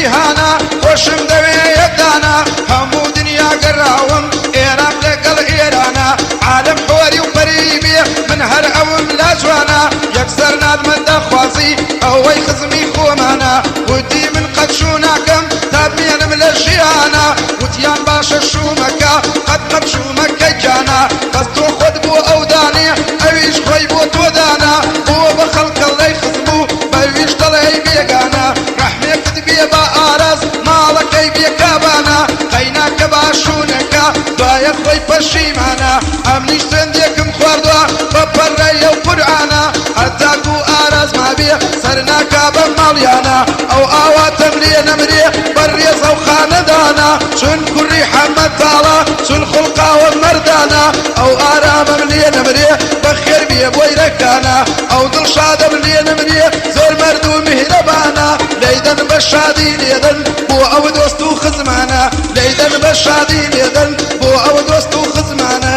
جیهانا خۆشم دەوێ یەکدانا هەموو دنیا گەڕاوم ئێران لەگەڵ ئێرانە عالم حۆری و پەریبێ من هەر ئەوم لا جوانە یەکسەر نادمەندە خوازی ئەوەی خزمی خۆمانە وتی من قەت شوو ناکەم تا بمێنم لە ژیانە وتیان باشە شومەکە قەت قەت شومەکەی جانە بەس تۆ خۆت بۆ ئەو دانێ ئەویش خۆی بۆ تۆ دانا بۆ بە خەڵکەڵەی خزم و بەویش دەڵێی بێگانە ڕەحمێکت بێ بە ئاراز ماڵەکەی بێکابانە قەیناکە باشوونەکە دوایە خۆی پەشیمانە ئەمنیش چەندێکم خواردووە بە پەڕەیە و قورئانە هەتاکو ئاراز مابێ سەر ناکا بە ماڵیانە ئەو ئاواتەم لێ نەمرێ بەڕێزە و خانەدانە چون کوڕی حەمەتاڵە چون خوڵقاوە مەردانە ئەو ئارامەم لێ نەمرێ بەخێر بێ بۆیرەکانە ئەو دڵشادەم لێ نەمرێ زۆر مەرد و میهرەبانە لەیدەن بە شادی لێدەن بۆ ئەو دۆست و خزمانە لەیدەن بە شادی لێدەن بۆ ئەو دۆست و خزمانە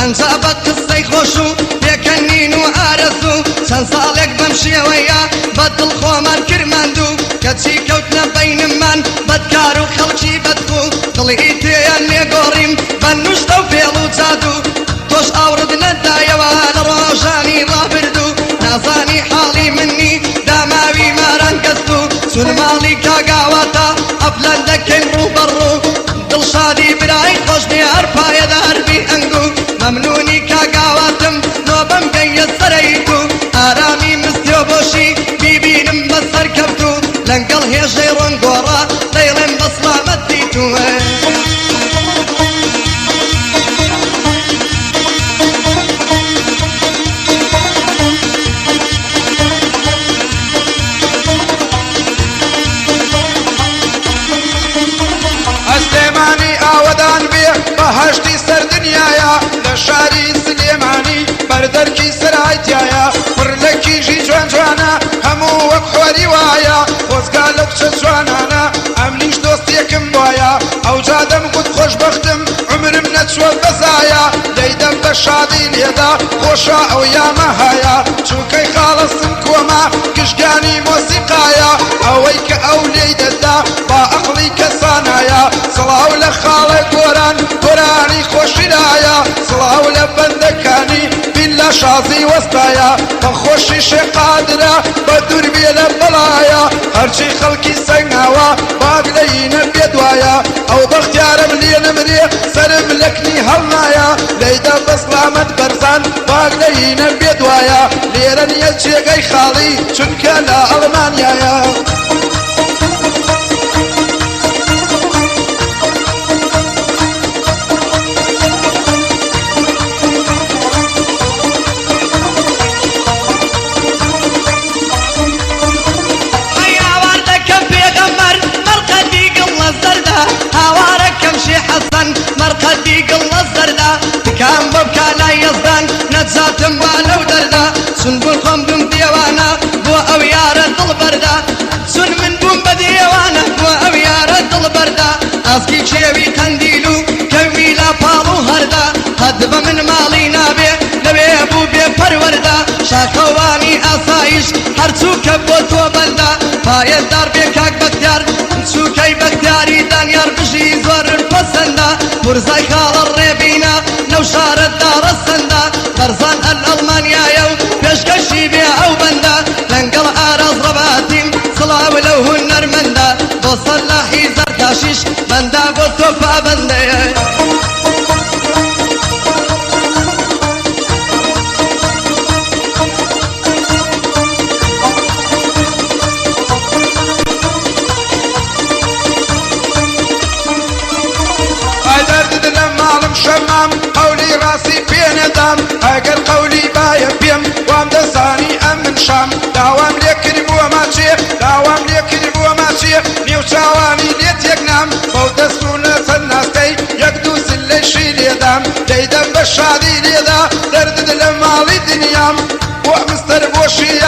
ئەنجا بە قسەی خۆش و پێکەنین و ئارەز و چەند ساڵێک بەم شێوەیە بە دڵ خۆمان کرماندوو کەچی کەوتنە بەینمان بەدکار و خەڵکی بەدخۆ دڵی تێیان لێگۆڕیم بە نوشتە و پێڵ و جادوو تۆش ئاورد نەدایەوە لە ڕۆژانی ڕابردوو نازانی حاڵی منی داماوی ماران کەست و چون ماڵی کاگاواتە ئەفلەن دەکەین ڕووبەڕوو دڵشادی برای خۆش بێ هەر پایەدار بی ئەنگوو مەمنونی کاگاواتم نۆ بەم گەیە سەرەیت و ئارامی مستیۆ بۆشی بیبینم بەسەر کەوت و لەنگەڵ هێژەی ڕۆنگۆڕە دەیڵێم بە سڵامەتی تووە ئەسلێمانی ئاوەدان بێ بەهەشتی سەر دنیایە لە شاری سلێمانی بەردەرکی سەرایتیایە پڕ لە کیژی جوان جوانە هەموو وەک خۆری وایە خۆزگا لە کچە جوانانە ئەمنیش دۆستێکم وایە ئەو جادەم گوت خۆشبەختم عمرم نەچوە بەزایە لەیدەم بە شادی لێدا خۆشە ئەو یامە هایە چووکەی خاڵەسم کۆما گشتگانی مۆسیقایە ئەوەی کە ئەو لێی دەدا با ئەقڵی کەسانایە سڵاو لە خاڵە گۆران گۆرانی خۆشیدایە سڵاو لە بەندەکانی بین لە شازی وەستایە بە خۆشی شێقادرە بە دووربێ لە بەڵایە هەرچی خەڵکی سەنگاوە باگ لەینە بێدوایە ئەو بەختیارم لێ نەمرێ سەرم لەکنی هەڵنایە لەیدە بە سڵامەت بەرزان باگ لەینە بێدوایە لێرە نیە جێگەی خاڵی چونکە لە ئەڵمانیایە مرقدي قل الزردا كان ببكى لا يزدان نجاتم ولو دردا سن بالخم بم ديوانا بو او يار الدل بردا سن من بوم بديوانا بو او يار الدل بردا اسكي شيوي قنديلو كوي لا بالو هردا هدب من مالي نابي لبي ابو بي پروردا شاكواني اسايش هرچو كبوتو بلدا بايد دار بكاك بختيار سوكي بختياري دانيار بشي زور الفسندا برزاي خال الريبينا لو شار الدار السندا برزان الألمانيا يو بيشكشي بيا أو بندا لنقل آراز رباتيم صلاة ولو هنر مندا بوصل لاحي زرداشيش بندا بوتوفا بندا شمام قولي راسي بين دام اگر قولي بايا بيم وام دزاني امن شام داوام ليكري بو ماشي داوام ليكري بو ماشي نيو شاواني ليت يقنام بو دسونا سناستي يقدو سلي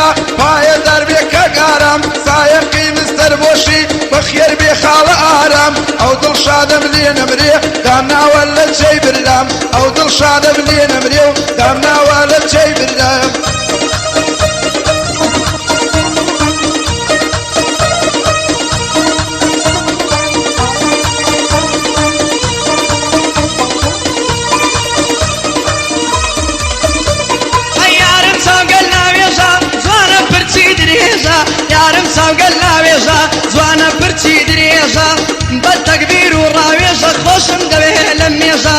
هيا باي دربي كقارم سايقي مستر بوشي بخير بخال آرام او دل شادم لي نمري دامنا ولا شي بردام او دل شادم لي نمري دامنا ولا شي بردام يارم ساوگل ناوێژە جوانە پرچی درێژە بە تەکبیر و ڕاوێژە خۆشم دەوێ لە مێژە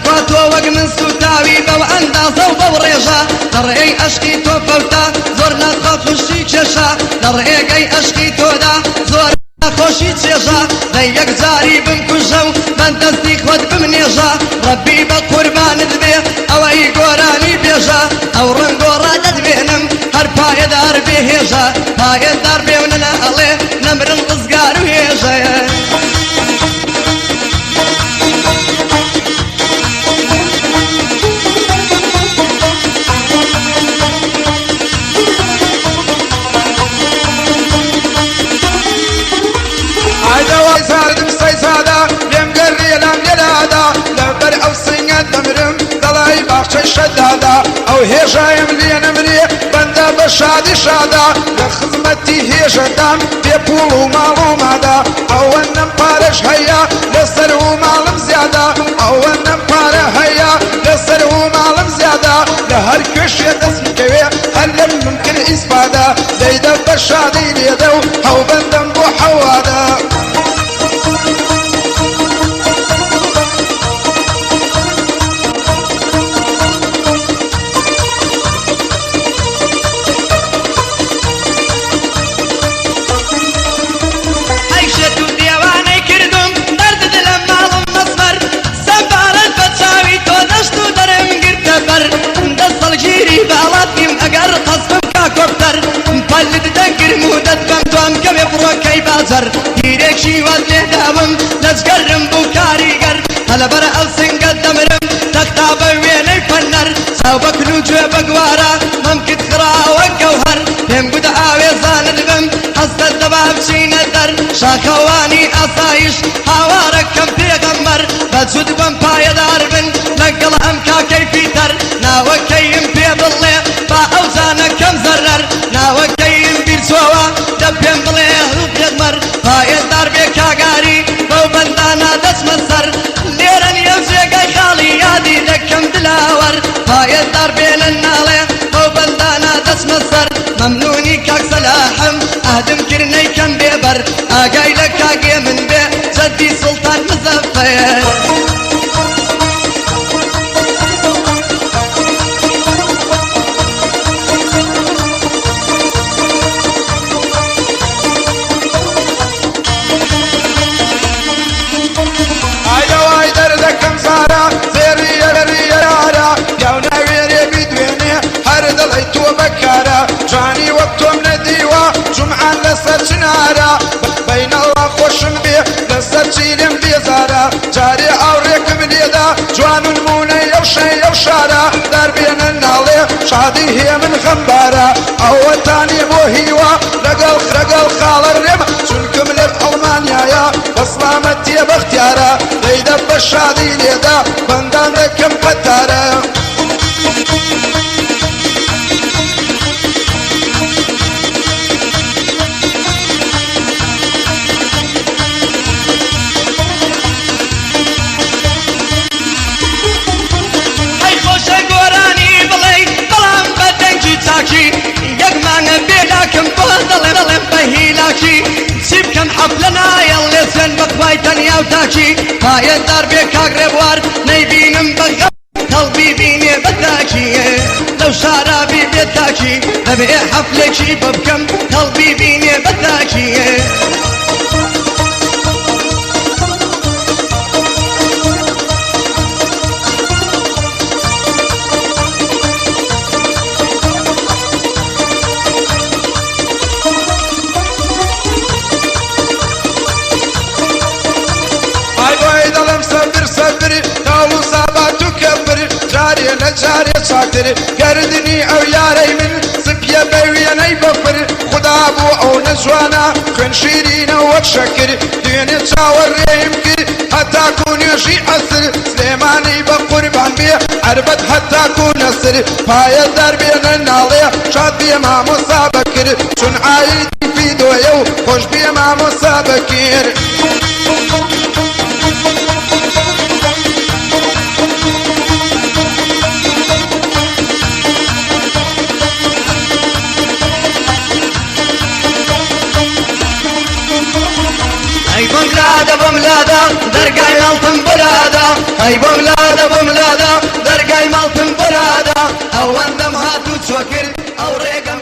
با تۆ وەک من سوتاوی بەو ئەندازە و بەو ڕێژە لە ڕێی ئەشقی تۆ فەوتە زۆر ناتخوا تووشی کێشە لە ڕێگەی ئەشقی تۆدا زۆر خۆشی چێژە دەی یەک جاری بمکوژە و من دەستی خۆت بمنێژە ڕەبی بە قوربانت بێ ئەوەی گۆرانی بێژە ئەو ڕەنگۆڕە دەدبێنم هەر پایەدار بێ هێژە پایەدار بێ و نەناڵێ نەمرن ڕزگار و هێژەیە ساردم سيسادا لم قري لم يلادا لبر او سنة دمرم دلاي باخش شدادا او هيجايم لي نمري بندا بشادي شادا لخدمتي هيجا دام بيبولو مالو مادا او انم بارش هيا لسرو مالم زيادا او انم باره هيا لسرو مالم زيادا لهر كشي دسم كوي هل ممكن اسبادا زيدا بشادي ليدو او بندم بو حوادا هیرێکی وەز لێداوم دەستگەرم بوو کاریگەر هەلە بەرە ئەو سنگە دەمرم تەختا بە وێنەی پەنەر چاو بە کل و گوێ بە گوارە مەمکت خراوە گەوهەر پێم گوتە ئاوێزانت بم هەستت دەبا بچینە دەر شاخەوانی ئاسایش هاوارەکەم پێغەمبەر بەجود بەم پایەدار بن لەگەڵ ئەم کاکەی پیتەر ناوەکەیم پێ بڵێ با ئەو زانەکەم زەرەر ناوەکەیم بیرچۆوە دە پێم بڵێ هەڵ پێغمەر پایەدار بێ کاگاری بەو بەندانە دەچمە سەر لێرە نیە جێگەی خاڵی یادی دەکەم دلاوەر پایەدار بێ لە ناڵێ بەو بەندانە دەچمە سەر مەمنونی کاک سەلاحم ئاهدم کردنەی کەم بێبەر ئاگای لە کاگێ من بێ جەدی سوڵتان مزەفەر جاني وقتهم نديوا جمعة لسر شنارا بين الله خوشم بي لسر جيلم بيزارا جاري عوريك مليدا جوان المونة يوشي يوشارا دربين النالي شادي هي من خمبارا أول تاني بوهيوا رقل خال الرم شنكم للألمانيا يا بسلامتي باختيارا ليدا بشادي ليدا بندان لكم فتارا سيبكم حفلنا يلي سن بخواي تنيا وتاكي پایەدار بێ کاگرێ بوار نەیبینم بەغە قەڵبی بینێ بەتاکی لەو شارابی بێتاکی دەبێ حەفلێکی بە بکەم قەڵبی بینێ بەتاکی جاري شاكر قردني او ياري من سبيا بويني نسوانا خوێن شیرینە وەک شەکر دوێنێ چاوەڕێیم کرد هەتاکو نوێژی ئەسر سلێمانی بە قوربان بێ عەربەت هەتاکو نەسر پایەدار بێنە ناڵێ شاد بێ مامۆسا بەکرد چون عایدی فیدۆیە و خۆش بێ مامۆسا بەکر ای بملاده بملاده درگای مالتم براده ای بملاده بملاده درگای مالتم براده او اندم هاتو چوکر او ریگم